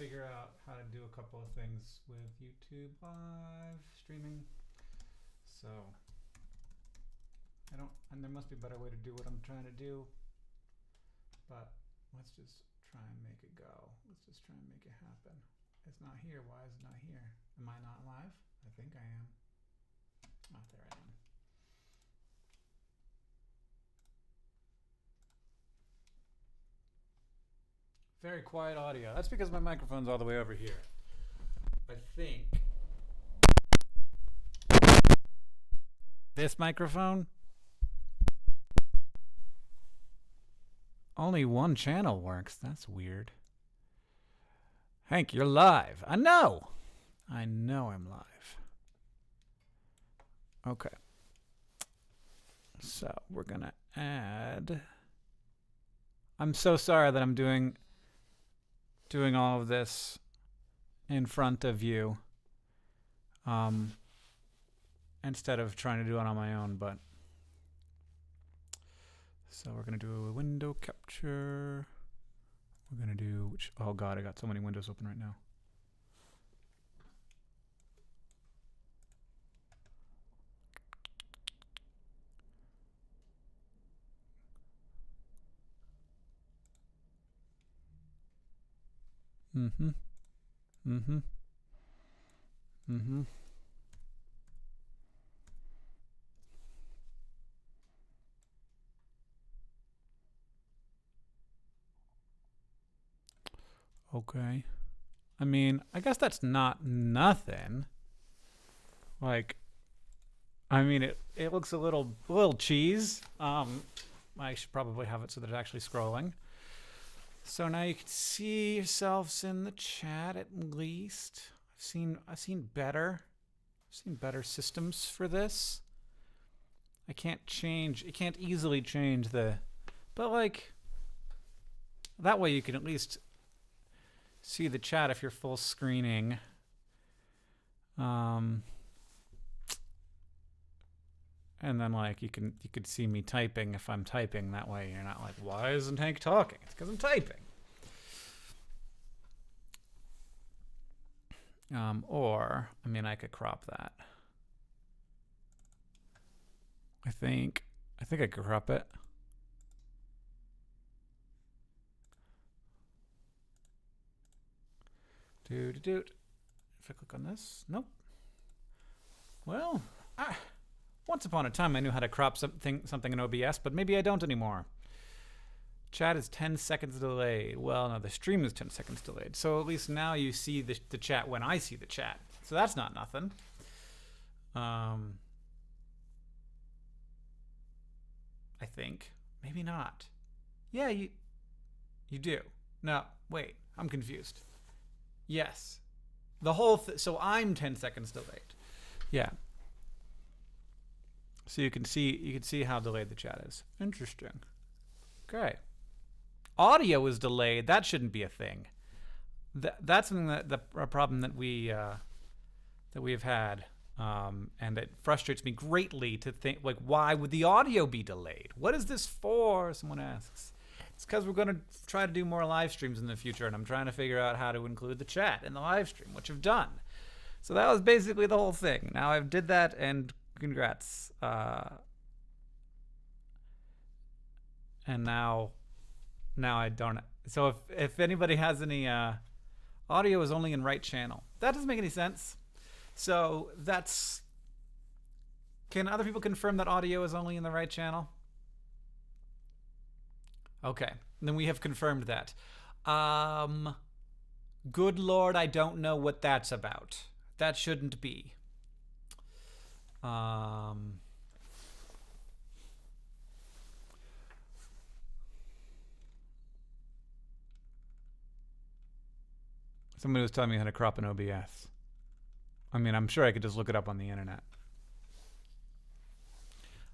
figure out how to do a couple of things with YouTube live streaming. So I don't, and there must be a better way to do what I'm trying to do. But let's just try and make it go. Let's just try and make it happen. It's not here. Why is it not here? Am I not live? I think I am. Oh, there I am. Very quiet audio. That's because my microphone's all the way over here. I think this microphone, only one channel works. That's weird. Hank, you're live. I know I'm live. Okay. So we're going to add. I'm so sorry that I'm doing all of this in front of you instead of trying to do it on my own, but so we're going to do a window capture. We're going to do which, oh god, I got so many windows open right now. Okay. I mean, I guess that's not nothing. Like, I mean, it looks a little cheese. I should probably have it so that it's actually scrolling. So now you can see yourselves in the chat at least. I've seen better systems for this. I can't easily change but like that way you can at least see the chat if you're full screening. And then like you could see me typing if I'm typing. That way you're not like, why isn't Hank talking? It's because I'm typing. Or I mean, I could crop that. I think I could crop it. If I click on this, nope. Well, once upon a time I knew how to crop something in OBS, but maybe I don't anymore. Chat is 10 seconds delayed. Well, no, the stream is 10 seconds delayed. So at least now you see the chat when I see the chat. So that's not nothing. I think. Maybe not. Yeah, you do. No, wait. I'm confused. Yes. The whole so I'm 10 seconds delayed. Yeah. So you can see how delayed the chat is. Interesting. Okay. Audio is delayed. That shouldn't be a thing. That's something a problem that we have had, and it frustrates me greatly to think like, why would the audio be delayed? What is this for? Someone asks. It's because we're going to try to do more live streams in the future, and I'm trying to figure out how to include the chat in the live stream, which I've done. So that was basically the whole thing. Now I've did that, and congrats. And now I don't. So if anybody has any audio is only in right channel. That doesn't make any sense. So can other people confirm that audio is only in the right channel? Okay, then we have confirmed that. Good Lord, I don't know what that's about. That shouldn't be. Somebody was telling me how to crop an OBS. I mean, I'm sure I could just look it up on the internet.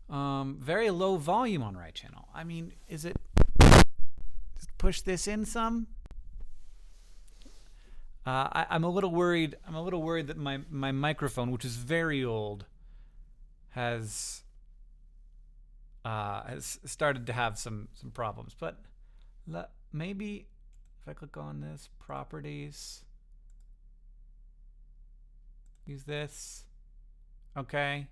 Very low volume on right channel. I mean, is it... Just push this in some? I'm a little worried. I'm a little worried that my microphone, which is very old, has started to have some problems. But maybe if If I click on this, properties, use this. Okay.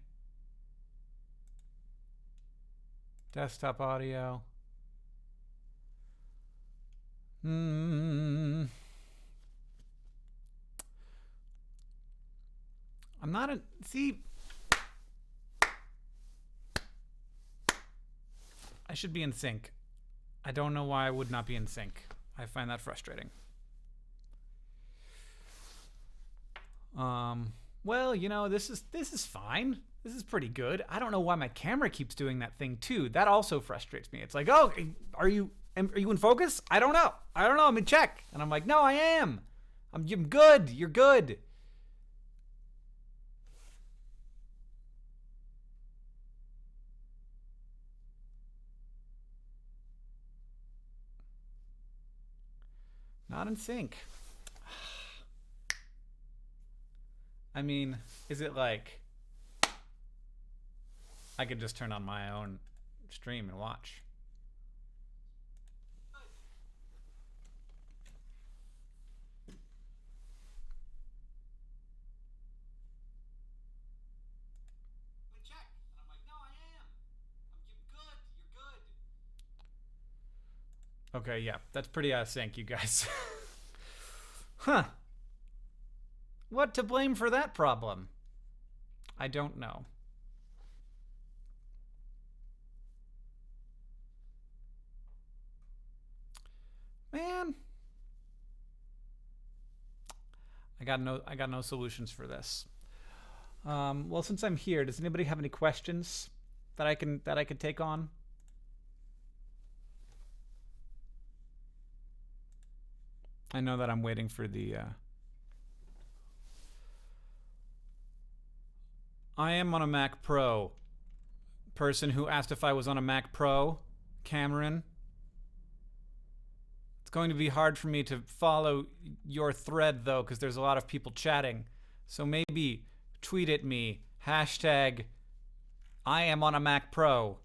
Desktop audio. I'm not a. See. I should be in sync. I don't know why I would not be in sync. I find that frustrating. Well, you know, this is fine. This is pretty good. I don't know why my camera keeps doing that thing too. That also frustrates me. It's like, oh, are you in focus? I don't know. I'm in check. And I'm like, no, I am. I'm good. You're good. Not in sync. I mean, is it like I could just turn on my own stream and watch? Check. And I'm like, no, I am. I'm good. You're good. Okay, yeah, that's pretty out of sync, you guys. Huh. What to blame for that problem? I don't know. Man, I got no solutions for this. Well, since I'm here, does anybody have any questions that I could take on? I know that I'm waiting for the. I am on a Mac Pro. Person who asked if I was on a Mac Pro, Cameron. It's going to be hard for me to follow your thread though, because there's a lot of people chatting. So maybe tweet at me, hashtag I am on a Mac Pro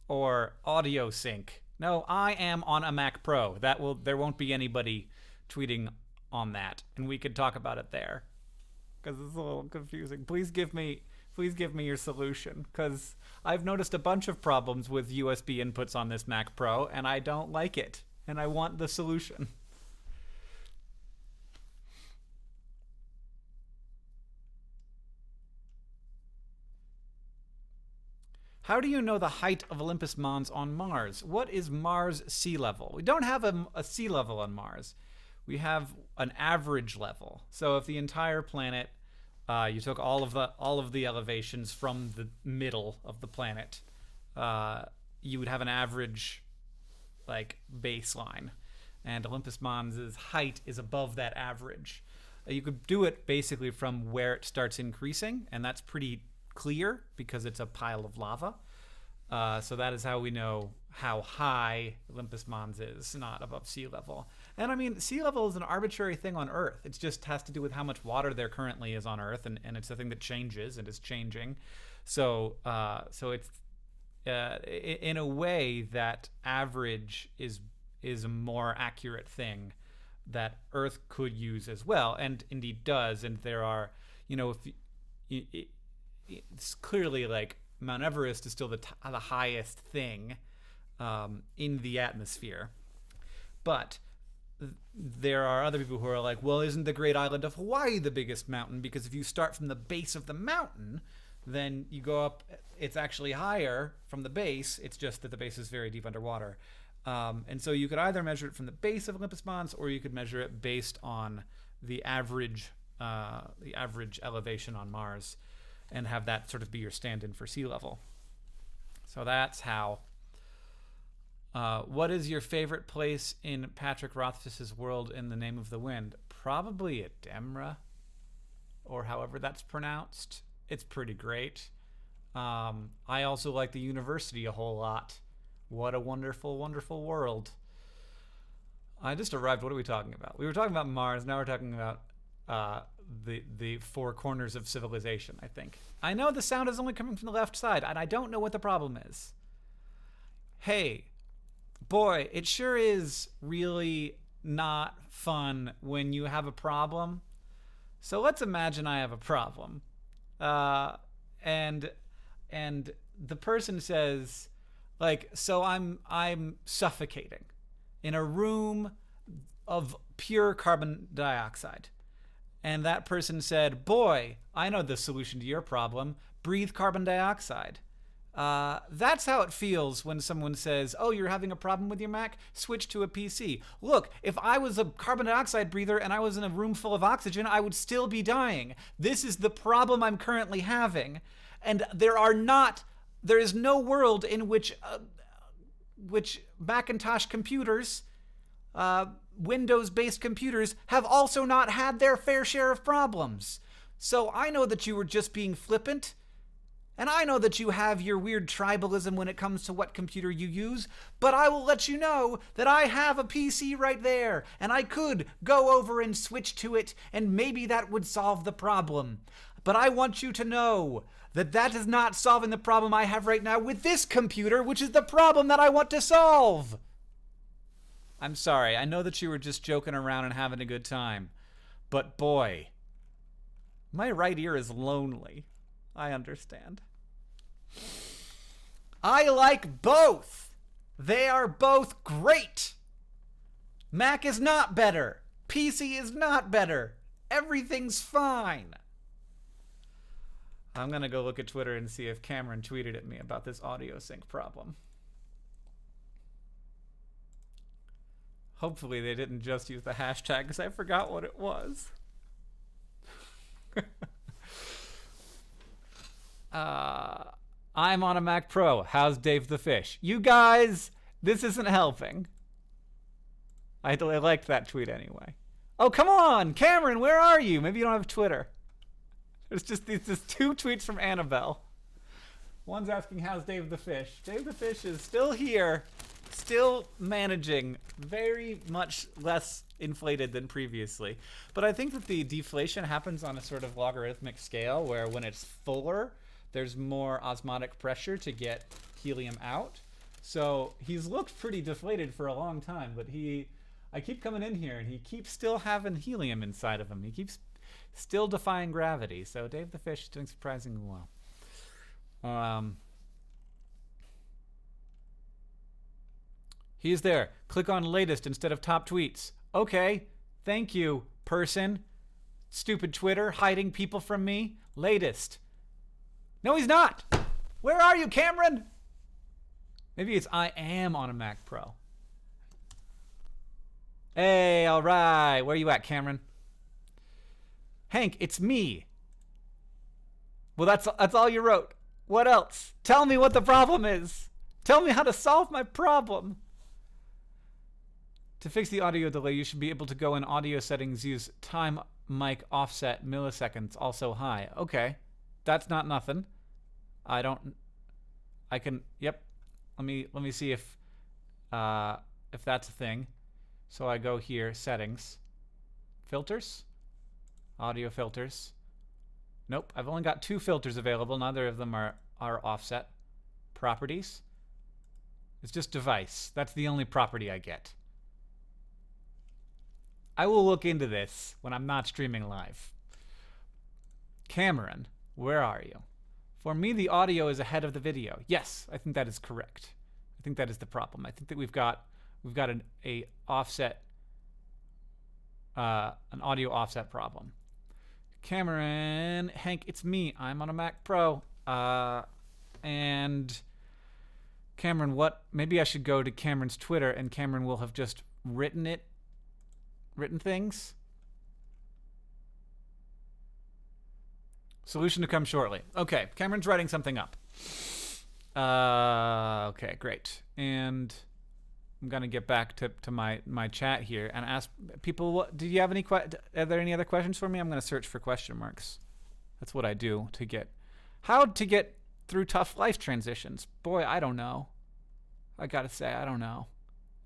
or audio sync. No, I am on a Mac Pro. There won't be anybody tweeting on that, and we could talk about it there. Because it's a little confusing. Please give me your solution, because I've noticed a bunch of problems with USB inputs on this Mac Pro, and I don't like it, and I want the solution. How do you know the height of Olympus Mons on Mars? What is Mars sea level? We don't have a sea level on Mars. We have an average level. So if the entire planet, you took all of the elevations from the middle of the planet, you would have an average, like, baseline, and Olympus Mons' height is above that average. You could do it basically from where it starts increasing, and that's pretty clear because it's a pile of lava. So that is how we know how high Olympus Mons is, not above sea level. And I mean, sea level is an arbitrary thing on Earth. It just has to do with how much water there currently is on Earth, and it's a thing that changes and is changing. So it's in a way that average is a more accurate thing that Earth could use as well, and indeed does. And there are, it's clearly like Mount Everest is still the highest thing in the atmosphere. But there are other people who are like, well, isn't the Great Island of Hawaii the biggest mountain? Because if you start from the base of the mountain, then you go up, it's actually higher from the base. It's just that the base is very deep underwater. And so you could either measure it from the base of Olympus Mons, or you could measure it based on the average elevation on Mars, and have that sort of be your stand-in for sea level. So that's how. What is your favorite place in Patrick Rothfuss's world in The Name of the Wind? Probably Edemra, or however that's pronounced. It's pretty great. I also like the university a whole lot. What a wonderful, wonderful world. I just arrived. What are we talking about? We were talking about Mars. Now we're talking about the four corners of civilization, I think. I know the sound is only coming from the left side, and I don't know what the problem is. Hey, boy, it sure is really not fun when you have a problem. So let's imagine I have a problem, uh, and and the person says, like, so I'm suffocating in a room of pure carbon dioxide. And that person said, boy, I know the solution to your problem. Breathe carbon dioxide. That's how it feels when someone says, oh, you're having a problem with your Mac? Switch to a PC. Look, if I was a carbon dioxide breather and I was in a room full of oxygen, I would still be dying. This is the problem I'm currently having. And there is no world in which Macintosh computers, Windows-based computers, have also not had their fair share of problems. So I know that you were just being flippant, and I know that you have your weird tribalism when it comes to what computer you use, but I will let you know that I have a PC right there, and I could go over and switch to it, and maybe that would solve the problem. But I want you to know that that is not solving the problem I have right now with this computer, which is the problem that I want to solve. I'm sorry, I know that you were just joking around and having a good time, but boy, my right ear is lonely. I understand. I like both. They are both great. Mac is not better. PC is not better. Everything's fine. I'm going to go look at Twitter and see if Cameron tweeted at me about this audio sync problem. Hopefully they didn't just use the hashtag because I forgot what it was. I'm on a Mac Pro. How's Dave the Fish? You guys, this isn't helping. I liked that tweet anyway. Oh, come on, Cameron, where are you? Maybe you don't have Twitter. There's just two tweets from Annabelle. One's asking, how's Dave the Fish? Dave the Fish is still here, still managing, very much less inflated than previously. But I think that the deflation happens on a sort of logarithmic scale where when it's fuller, there's more osmotic pressure to get helium out. So he's looked pretty deflated for a long time, but I keep coming in here and he keeps still having helium inside of him. He keeps still defying gravity. So Dave the Fish is doing surprisingly well. He's there. Click on latest instead of top tweets. Okay, thank you, person. Stupid Twitter hiding people from me. Latest. No, he's not. Where are you, Cameron? Maybe it's I am on a Mac Pro. Hey, all right. Where you at, Cameron? Hank, it's me. Well, that's all you wrote. What else? Tell me what the problem is. Tell me how to solve my problem. To fix the audio delay, you should be able to go in audio settings, use time mic offset milliseconds, also high. Okay. That's not nothing. Yep. Let me see if that's a thing. So I go here, settings, filters, audio filters. Nope, I've only got 2 filters available. Neither of them are offset. Properties. It's just device. That's the only property I get. I will look into this when I'm not streaming live. Cameron, where are you? For me, the audio is ahead of the video. Yes, I think that is correct. I think that is the problem. I think that we've got an offset, an audio offset problem. Cameron, Hank, it's me. I'm on a Mac Pro. And Cameron, maybe I should go to Cameron's Twitter and Cameron will have just written things. Solution to come shortly. Okay, Cameron's writing something up. Okay, great. And I'm gonna get back to my chat here and ask people. Do you have are there any other questions for me? I'm gonna search for question marks. That's what I do how to get through tough life transitions. Boy, I don't know. I gotta say, I don't know.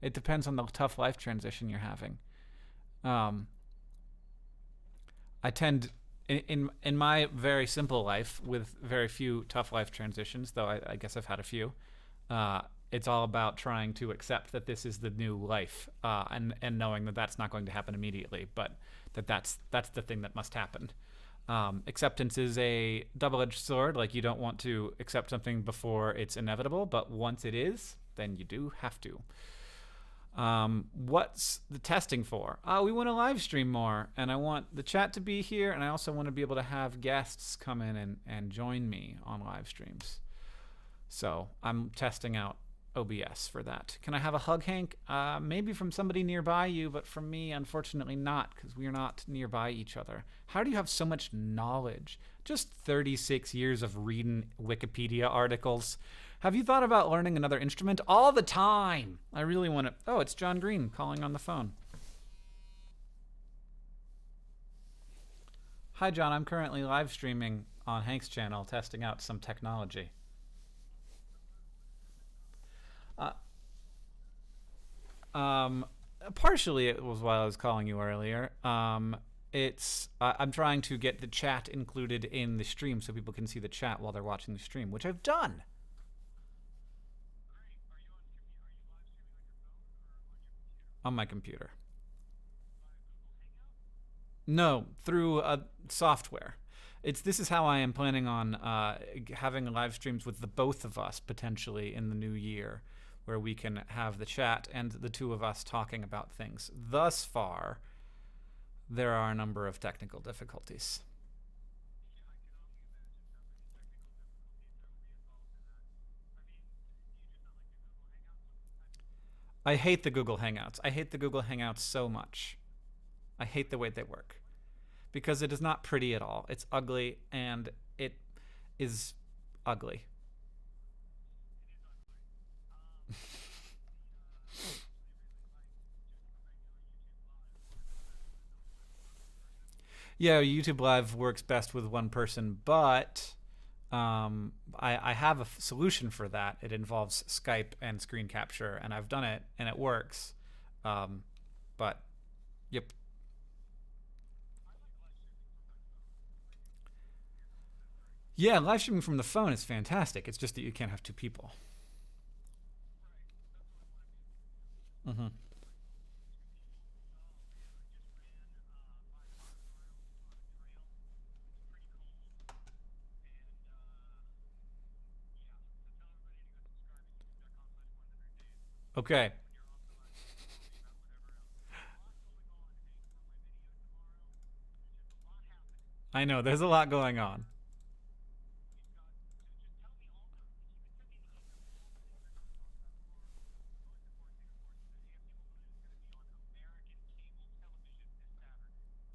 It depends on the tough life transition you're having. I tend in my very simple life with very few tough life transitions, though I guess I've had a few. It's all about trying to accept that this is the new life, and knowing that that's not going to happen immediately, but that's the thing that must happen. Acceptance is a double-edged sword. Like, you don't want to accept something before it's inevitable, but once it is, then you do have to. What's the testing for? We want to live stream more, and I want the chat to be here, and I also want to be able to have guests come in and join me on live streams. So I'm testing out OBS for that. Can I have a hug, Hank? Maybe from somebody nearby you, but from me, unfortunately not, because we are not nearby each other. How do you have so much knowledge? Just 36 years of reading Wikipedia articles. Have you thought about learning another instrument? All the time. I really want to. Oh, it's John Green calling on the phone. Hi, John. I'm currently live streaming on Hank's channel, testing out some technology. Partially it was while I was calling you earlier. I'm trying to get the chat included in the stream so people can see the chat while they're watching the stream, which I've done. On my computer. No, through software. This is how I am planning on having live streams with the both of us potentially in the new year, where we can have the chat and the two of us talking about things. Thus far, there are a number of technical difficulties. I hate the Google Hangouts. I hate the Google Hangouts so much. I hate the way they work. Because it is not pretty at all. It's ugly, and it is ugly. Yeah, YouTube Live works best with one person, but I have a solution for that. It involves Skype and screen capture, and I've done it, and it works. But, yep. Yeah, live streaming from the phone is fantastic. It's just that you can't have two people. Mm-hmm. Okay. I know, there's a lot going on.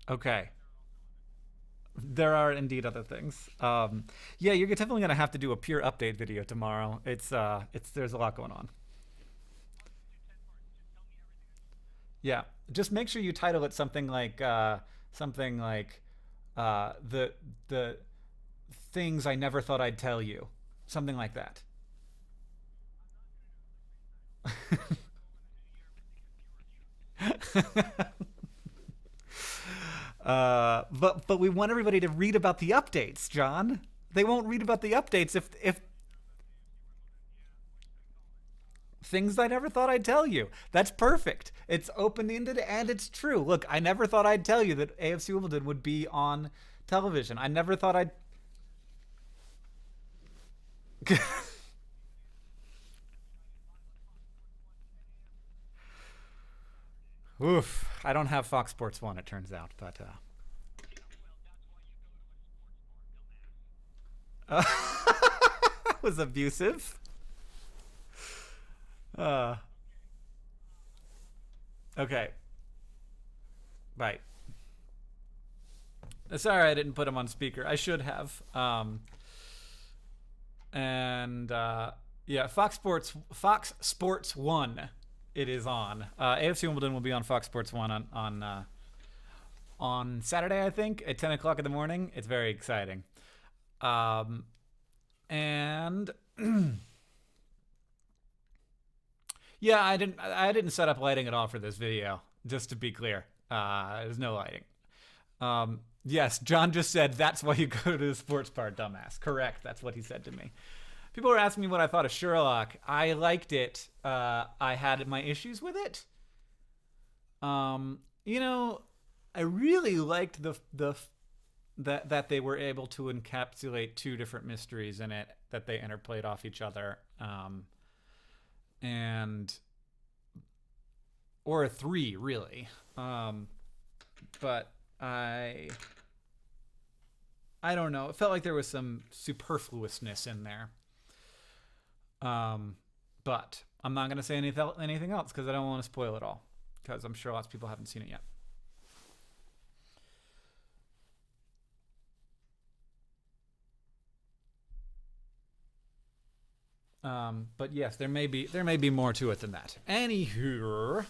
Okay. There are indeed other things. Yeah, you're definitely gonna have to do a pure update video tomorrow. It's there's a lot going on. Yeah, just make sure you title it something like the things I never thought I'd tell you, something like that. But we want everybody to read about the updates, John. They won't read about the updates if things I never thought I'd tell you. That's perfect. It's open-ended and it's true. Look, I never thought I'd tell you that AFC Wimbledon would be on television. I never thought I'd. Oof. I don't have Fox Sports 1, it turns out, but. Was abusive. Uh, okay. Bye. Sorry I didn't put him on speaker. I should have. And yeah, Fox Sports 1 it is on. AFC Wimbledon will be on Fox Sports 1 on Saturday, I think, at 10 o'clock in the morning. It's very exciting. And yeah, I didn't set up lighting at all for this video, just to be clear. There's no lighting. Yes, John just said that's why you go to the sports bar, dumbass. Correct, that's what he said to me. People were asking me what I thought of Sherlock. I liked it. I had my issues with it. You know, I really liked the that they were able to encapsulate two different mysteries in it that they interplayed off each other. And or three really. But I don't know. It felt like there was some superfluousness in there. But I'm not gonna say anything else because I don't want to spoil it all. Because I'm sure lots of people haven't seen it yet. But yes, there may be more to it than that. Anywho,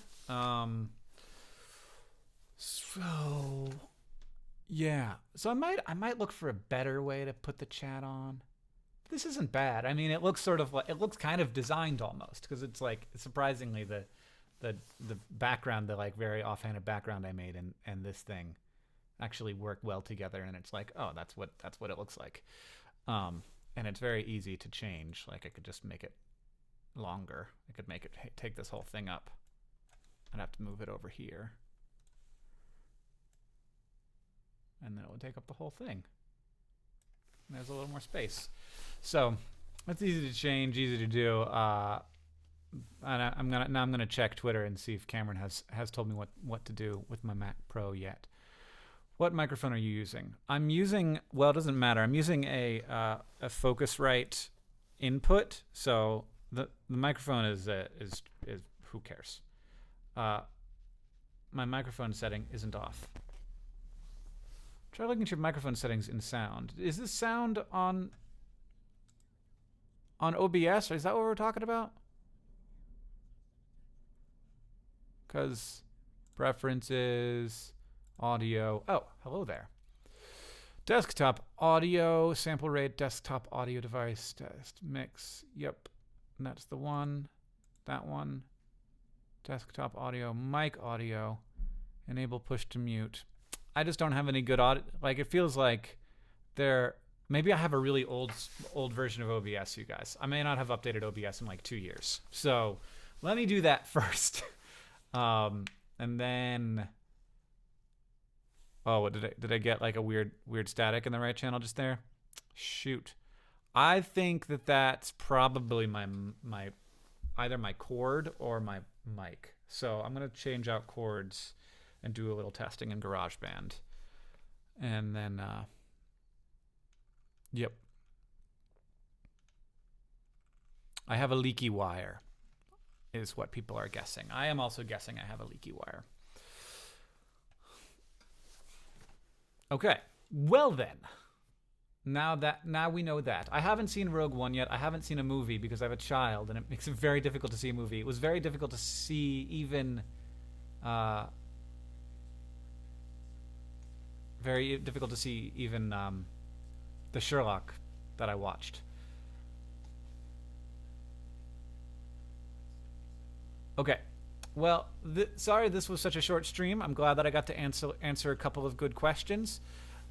so yeah, so I might look for a better way to put the chat on. This isn't bad. I mean, it looks sort of like it looks kind of designed almost because it's like surprisingly the background, the like very offhanded background I made and this thing actually work well together, and it's like, oh, that's what it looks like. And it's very easy to change. Like I could just make it longer. I could make it take this whole thing up. I'd have to move it over here. And then it would take up the whole thing. And there's a little more space. So it's easy to change, easy to do. And I'm gonna check Twitter and see if Cameron has told me what to do with my Mac Pro yet. What microphone are you using? I'm using, well, it doesn't matter. I'm using a Focusrite input, so the microphone is who cares? My microphone setting isn't off. Try looking at your microphone settings in sound. Is this sound on OBS? Or is that what we're talking about? Because preferences. Audio. Oh, hello there. Desktop audio, sample rate, desktop audio device, test mix. Yep, and that's the one. That one. Desktop audio, mic audio, enable push to mute. I just don't have any good audio. Like it feels like maybe I have a really old version of OBS, you guys. I may not have updated OBS in like 2 years. So let me do that first. And then. Oh, what did I get like a weird static in the right channel just there? Shoot. I think that's probably my either my cord or my mic. So I'm gonna change out cords and do a little testing in GarageBand. And then yep. I have a leaky wire, is what people are guessing. I am also guessing I have a leaky wire. Okay, well then, now we know that. I haven't seen Rogue One yet. I haven't seen a movie because I have a child, and it makes it very difficult to see a movie. It was very difficult to see even, the Sherlock that I watched. Okay. Well, sorry this was such a short stream. I'm glad that I got to answer a couple of good questions,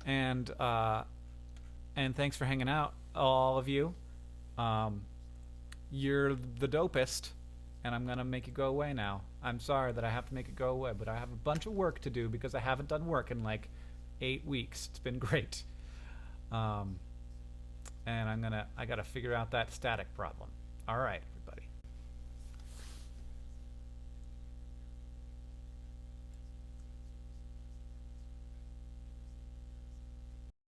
and thanks for hanging out, all of you. You're the dopest, and I'm gonna make it go away now. I'm sorry that I have to make it go away, but I have a bunch of work to do because I haven't done work in like 8 weeks. It's been great, and I gotta figure out that static problem. All right.